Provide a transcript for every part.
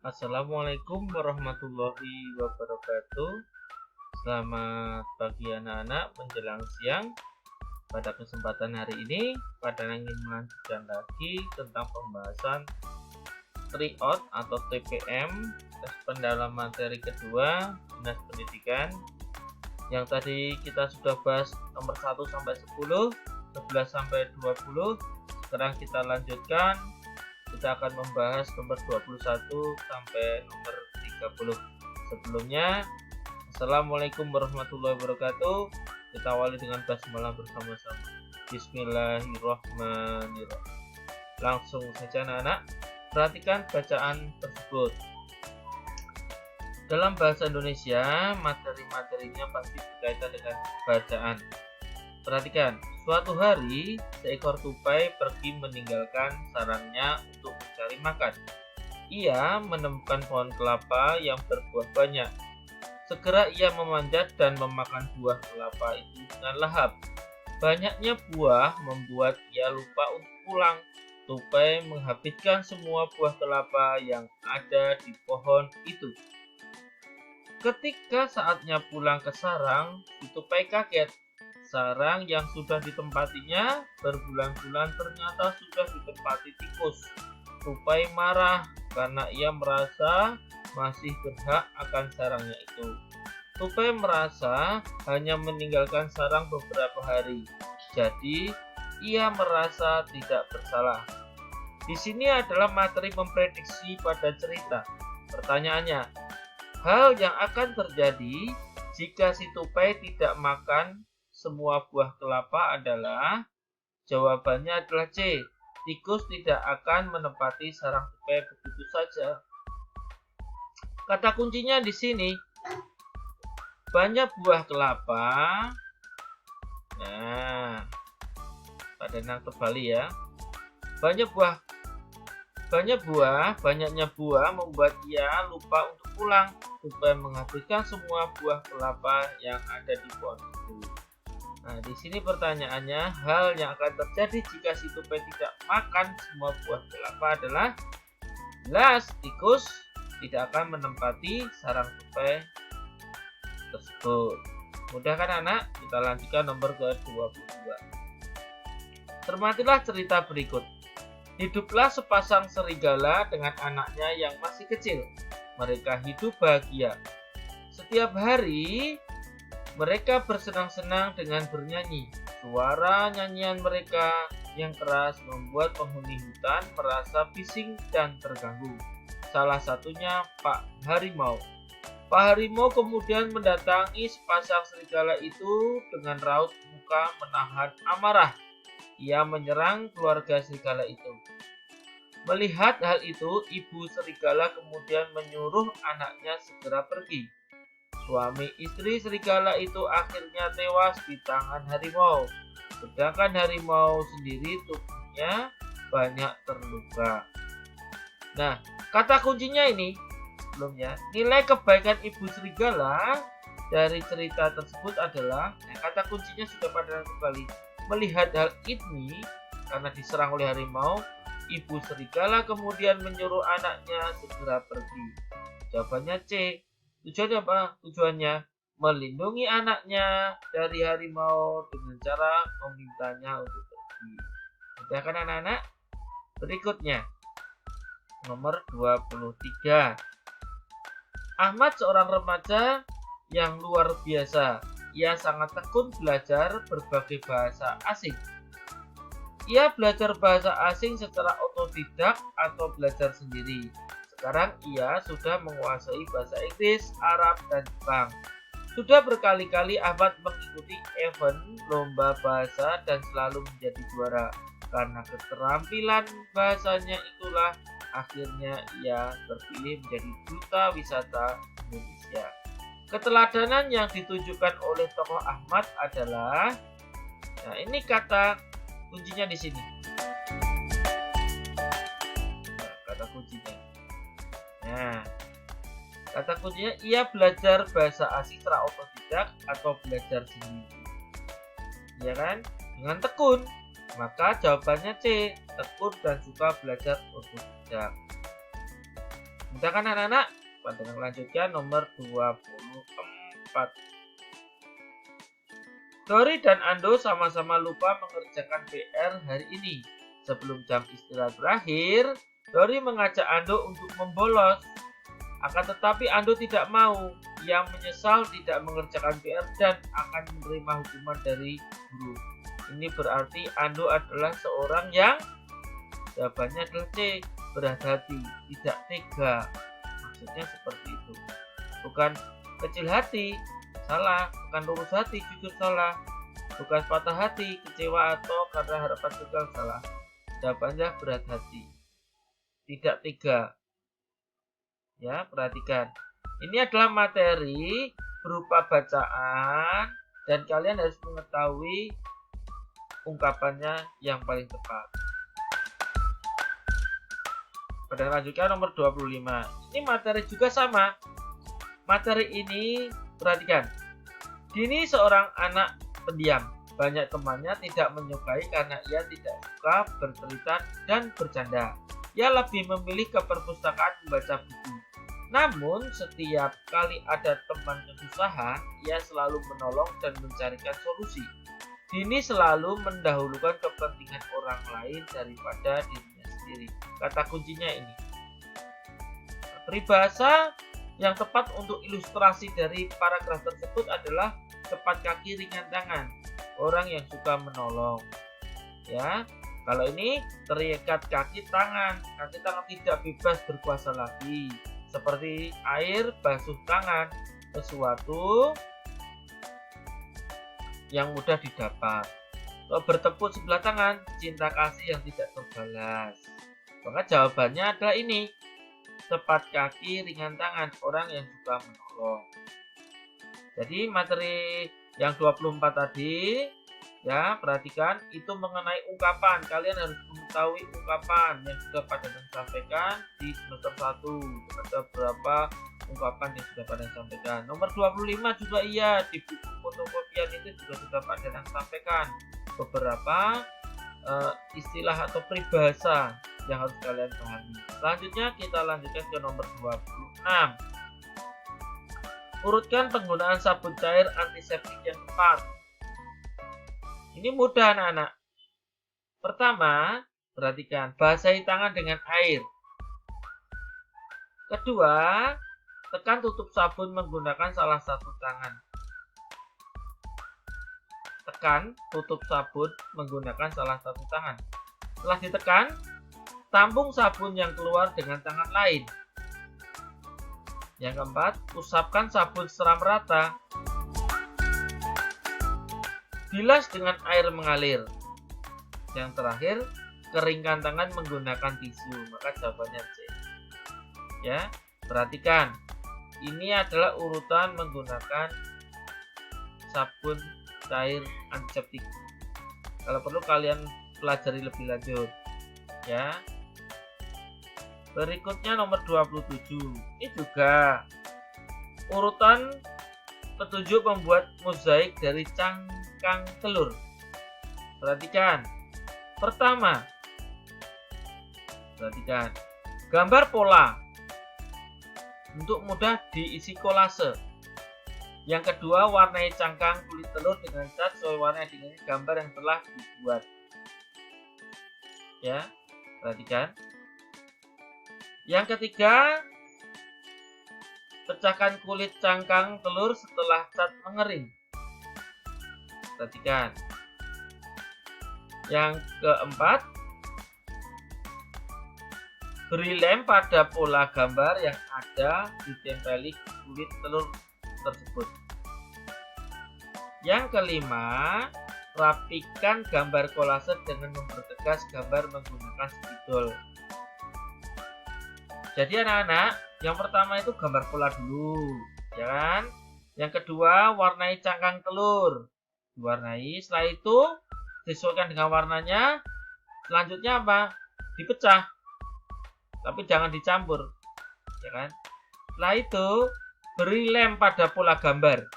Assalamualaikum warahmatullahi wabarakatuh. Selamat pagi anak-anak menjelang siang. Pada kesempatan hari ini, Pada ingin melanjutkan lagi tentang pembahasan tryout atau TPM, tes pendalaman materi kedua Dinas Pendidikan. Yang tadi kita sudah bahas nomor 1 sampai 10, 11 sampai 20. Sekarang kita lanjutkan. Kita akan membahas nomor 21 sampai nomor 30. Sebelumnya, Assalamualaikum warahmatullahi wabarakatuh. Kita awali dengan basmalah bersama-sama. Bismillahirrahmanirrahim. Langsung saja anak-anak, perhatikan bacaan tersebut. Dalam bahasa Indonesia, materi-materinya pasti berkaitan dengan bacaan. Perhatikan, suatu hari seekor tupai pergi meninggalkan sarangnya untuk mencari makan. Ia menemukan pohon kelapa yang berbuah banyak. Segera ia memanjat dan memakan buah kelapa itu dengan lahap. Banyaknya buah membuat ia lupa untuk pulang. Tupai menghabiskan semua buah kelapa yang ada di pohon itu. Ketika saatnya pulang ke sarang, si tupai kaget. Sarang yang sudah ditempatinya berbulan-bulan ternyata sudah ditempati tikus. Tupai marah karena ia merasa masih berhak akan sarangnya itu. Tupai merasa hanya meninggalkan sarang beberapa hari, jadi ia merasa tidak bersalah. Di sini adalah materi memprediksi pada cerita. Pertanyaannya, hal yang akan terjadi jika si tupai tidak makan semua buah kelapa adalah, jawabannya adalah C. Tikus tidak akan menempati sarang tupai begitu saja. Kata kuncinya di sini, banyak buah kelapa. Nah, pada nangkep Bali ya. Banyaknya buah membuat ia lupa untuk pulang. Tupai menghabiskan semua buah kelapa yang ada di pohon itu. Nah, di sini pertanyaannya, hal yang akan terjadi jika si tupai tidak makan semua buah kelapa adalah jelas tikus tidak akan menempati sarang tupai tersebut. Mudah kan anak? Kita lanjutkan nomor ke-22. Cermatilah cerita berikut. Hiduplah sepasang serigala dengan anaknya yang masih kecil. Mereka hidup bahagia. Setiap hari mereka bersenang-senang dengan bernyanyi. Suara nyanyian mereka yang keras membuat penghuni hutan merasa bising dan terganggu. Salah satunya Pak Harimau. Pak Harimau kemudian mendatangi sepasang serigala itu dengan raut muka menahan amarah. Ia menyerang keluarga serigala itu. Melihat hal itu, ibu serigala kemudian menyuruh anaknya segera pergi. Suami istri serigala itu akhirnya tewas di tangan harimau, sedangkan harimau sendiri tubuhnya banyak terluka. Nah, kata kuncinya ini sebelumnya, nilai kebaikan ibu serigala dari cerita tersebut adalah, kata kuncinya sudah pada kembali. Melihat hal ini, karena diserang oleh harimau, ibu serigala kemudian menyuruh anaknya segera pergi. Jawabannya C. Tujuannya apa? Tujuannya melindungi anaknya dari harimau dengan cara memintanya untuk pergi. Sudah kan anak-anak? Berikutnya, nomor 23. Ahmad seorang remaja yang luar biasa. Ia sangat tekun belajar berbagai bahasa asing. Ia belajar bahasa asing secara otodidak atau belajar sendiri. Sekarang ia sudah menguasai bahasa Inggris, Arab, dan Jepang. Sudah berkali-kali Ahmad mengikuti event lomba bahasa dan selalu menjadi juara. Karena keterampilan bahasanya itulah akhirnya ia terpilih menjadi duta wisata Indonesia. Keteladanan yang ditunjukkan oleh tokoh Ahmad adalah, nah ini kata kuncinya di sini. Nah, kata kuncinya. Nah, kata kuncinya ia belajar bahasa asing secara otodidak atau belajar sendiri. Ya kan? Dengan tekun. Maka jawabannya C, tekun dan suka belajar otodidak. Mudah kan anak-anak? Pada lanjutkan nomor 24. Dori dan Ando sama-sama lupa mengerjakan PR hari ini. Sebelum jam istirahat berakhir, Dori mengajak Ando untuk membolos. Akan tetapi Ando tidak mau. Ia menyesal tidak mengerjakan PR dan akan menerima hukuman dari guru. Ini berarti Ando adalah seorang yang jawabannya adalah C, berhati-hati, tidak tega. Maksudnya seperti itu. Bukan kecil hati, salah. Bukan lurus hati, jujur salah. Bukan patah hati, kecewa atau karena harapan gagal, salah. Jawabannya berhati-hati, tidak tega. Ya, perhatikan. Ini adalah materi berupa bacaan dan kalian harus mengetahui ungkapannya yang paling tepat. Pada lanjutkan nomor 25. Ini materi juga sama. Materi ini perhatikan. Dini seorang anak pendiam. Banyak temannya tidak menyukai karena ia tidak suka bercerita dan bercanda. Ia lebih memilih ke perpustakaan membaca buku. Namun, setiap kali ada teman kesusahan, ia selalu menolong dan mencarikan solusi. Dini selalu mendahulukan kepentingan orang lain daripada dirinya sendiri. Kata kuncinya ini. Peribahasa yang tepat untuk ilustrasi dari paragraf tersebut adalah cepat kaki ringan tangan. Orang yang suka menolong. Ya. Kalau ini terikat kaki tangan tidak bebas berkuasa lagi. Seperti air basuh tangan, sesuatu yang mudah didapat. Kalau bertepuk sebelah tangan, cinta kasih yang tidak terbalas. Maka jawabannya adalah ini. Cepat kaki, ringan tangan, orang yang suka menolong. Jadi materi yang 24 tadi, ya perhatikan, itu mengenai ungkapan. Kalian harus mengetahui ungkapan yang sudah pada disampaikan di semester 1. Ada berapa ungkapan yang sudah pada disampaikan. Nomor 25 juga iya, di buku fotokopian itu juga sudah pada disampaikan beberapa istilah atau peribahasa yang harus kalian pahami. Selanjutnya kita lanjutkan ke nomor 26. Urutkan penggunaan sabun cair antiseptik yang tepat. Ini mudah anak-anak. Pertama, perhatikan, basahi tangan dengan air. Kedua, tekan tutup sabun menggunakan salah satu tangan. Tekan tutup sabun menggunakan salah satu tangan. Setelah ditekan, tampung sabun yang keluar dengan tangan lain. Yang keempat, usapkan sabun secara merata. Bilas dengan air mengalir. Yang terakhir, keringkan tangan menggunakan tisu. Maka jawabannya C. Ya, perhatikan. Ini adalah urutan menggunakan sabun cair antiseptik. Kalau perlu kalian pelajari lebih lanjut. Ya. Berikutnya nomor 27. Ini juga urutan petunjuk membuat mozaik dari cangkang telur. Perhatikan. Pertama, perhatikan. Gambar pola untuk mudah diisi kolase. Yang kedua, warnai cangkang kulit telur dengan cat sesuai warna dengan gambar yang telah dibuat. Ya, perhatikan. Yang ketiga, pecahkan kulit cangkang telur setelah cat mengering. Perhatikan. Yang keempat, beri lem pada pola gambar yang ada ditempeli kulit telur tersebut. Yang kelima, rapikan gambar kolase dengan mempertegas gambar menggunakan spidol. Jadi anak-anak, yang pertama itu gambar pola dulu, ya kan? Yang kedua, warnai cangkang telur. Diwarnai, setelah itu disesuaikan dengan warnanya. Selanjutnya apa? Dipecah. Tapi jangan dicampur, ya kan? Setelah itu, beri lem pada pola gambar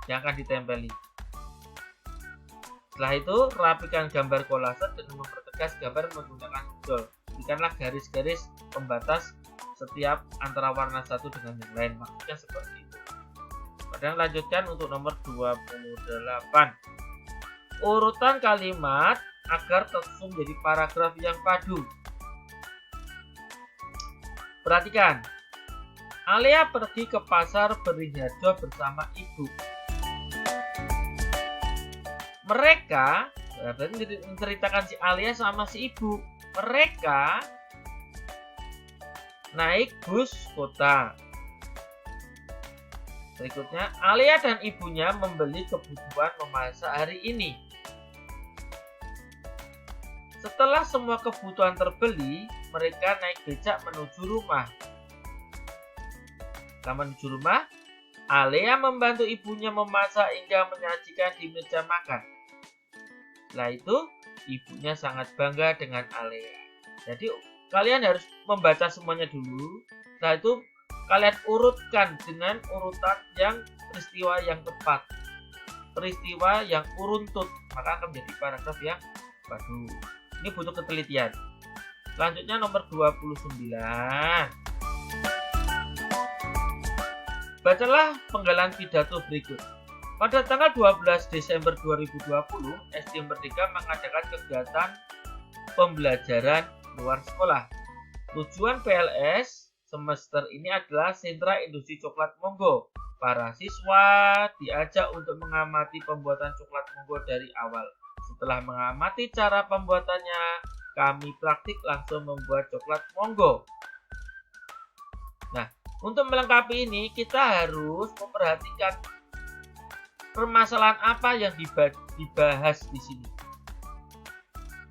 yang akan ditempeli. Setelah itu, rapikan gambar kolase dengan mempertegas gambar menggunakan spidol. Berikanlah garis-garis pembatas setiap antara warna satu dengan yang lain, maksudnya seperti itu. Kemudian lanjutkan untuk nomor 28. Urutan kalimat agar tersusun menjadi paragraf yang padu. Perhatikan. Alia pergi ke pasar beringharjo bersama ibu. Mereka, berarti menceritakan si Alia sama si ibu. Mereka naik bus kota. Berikutnya, Alia dan ibunya membeli kebutuhan memasak hari ini. Setelah semua kebutuhan terbeli, mereka naik becak menuju rumah. Setelah menuju rumah, Alia membantu ibunya memasak hingga menyajikan di meja makan. Setelah itu, ibunya sangat bangga dengan Alia. Jadi, kalian harus membaca semuanya dulu. Setelah itu, kalian urutkan dengan urutan yang peristiwa yang tepat. Peristiwa yang uruntut, maka akan menjadi paragraf yang padu. Ini butuh ketelitian. Selanjutnya nomor 29. Bacalah penggalan pidato berikut. Pada tanggal 12 Desember 2020, SD Merdeka mengadakan kegiatan pembelajaran luar sekolah. Tujuan PLS semester ini adalah sentra industri coklat Monggo. Para siswa diajak untuk mengamati pembuatan coklat Monggo dari awal. Setelah mengamati cara pembuatannya, kami praktik langsung membuat coklat Monggo. Nah, untuk melengkapi ini, kita harus memperhatikan permasalahan apa yang dibahas di sini.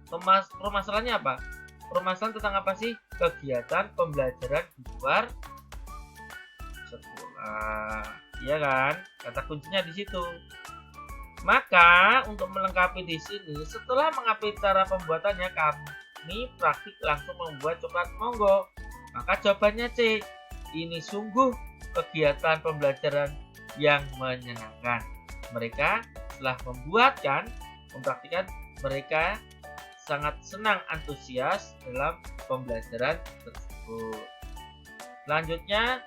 Permasalahannya apa? Permasalahan tentang apa sih? Kegiatan pembelajaran di luar sekolah. Iya kan? Kata kuncinya di situ. Maka, untuk melengkapi di sini, setelah mengetahui cara pembuatannya, kami praktik langsung membuat coklat Monggo. Maka jawabannya C. Ini sungguh kegiatan pembelajaran yang menyenangkan. Mereka setelah mempraktikkan, mereka sangat senang, antusias dalam pembelajaran tersebut. Selanjutnya,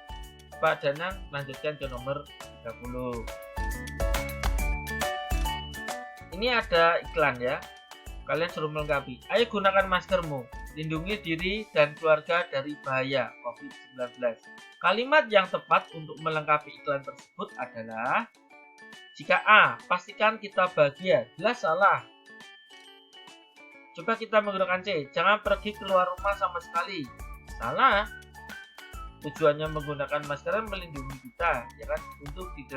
Pak Danang lanjutkan ke nomor 30. Ini ada iklan ya. Kalian suruh melengkapi. Ayo gunakan maskermu. Lindungi diri dan keluarga dari bahaya COVID-19. Kalimat yang tepat untuk melengkapi iklan tersebut adalah: jika A, pastikan kita bahagia. Jelas salah. Coba kita menggunakan C. Jangan pergi keluar rumah sama sekali. Salah. Tujuannya menggunakan masker melindungi kita, ya kan? Untuk di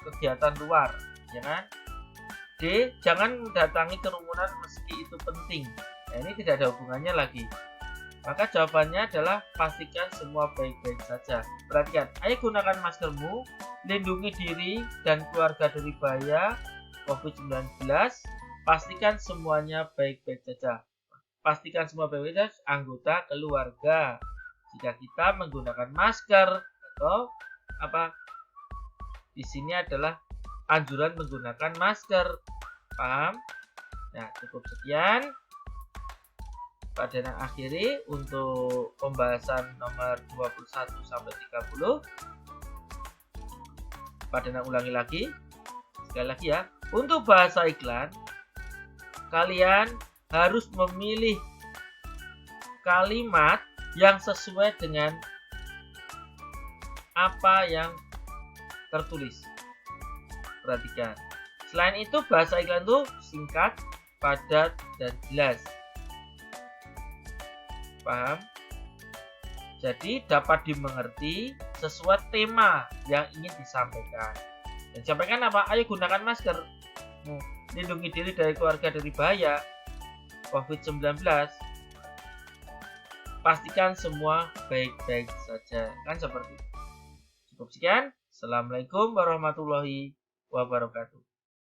kegiatan luar, ya kan? D. Jangan mendatangi kerumunan meski itu penting. Nah, ini tidak ada hubungannya lagi. Maka jawabannya adalah pastikan semua baik-baik saja. Perhatikan, ayo gunakan maskermu, lindungi diri dan keluarga dari bahaya COVID-19. Pastikan semuanya baik-baik saja. Pastikan semua baik-baik saja anggota keluarga. Jika kita menggunakan masker atau apa? Di sini adalah anjuran menggunakan masker. Paham? Nah, cukup sekian. Pak Danang akhiri untuk pembahasan nomor 21 sampai 30. Pak Danang ulangi lagi. Sekali lagi ya. Untuk bahasa iklan, kalian harus memilih kalimat yang sesuai dengan apa yang tertulis. Perhatikan. Selain itu, bahasa iklan itu singkat, padat, dan jelas. Paham? Jadi dapat dimengerti sesuai tema yang ingin disampaikan. Dan sampaikan apa? Ayo gunakan masker. Lindungi diri dari keluarga dari bahaya COVID-19. Pastikan semua baik-baik saja. Kan seperti itu. Cukup sekian. Assalamualaikum warahmatullahi wabarakatuh.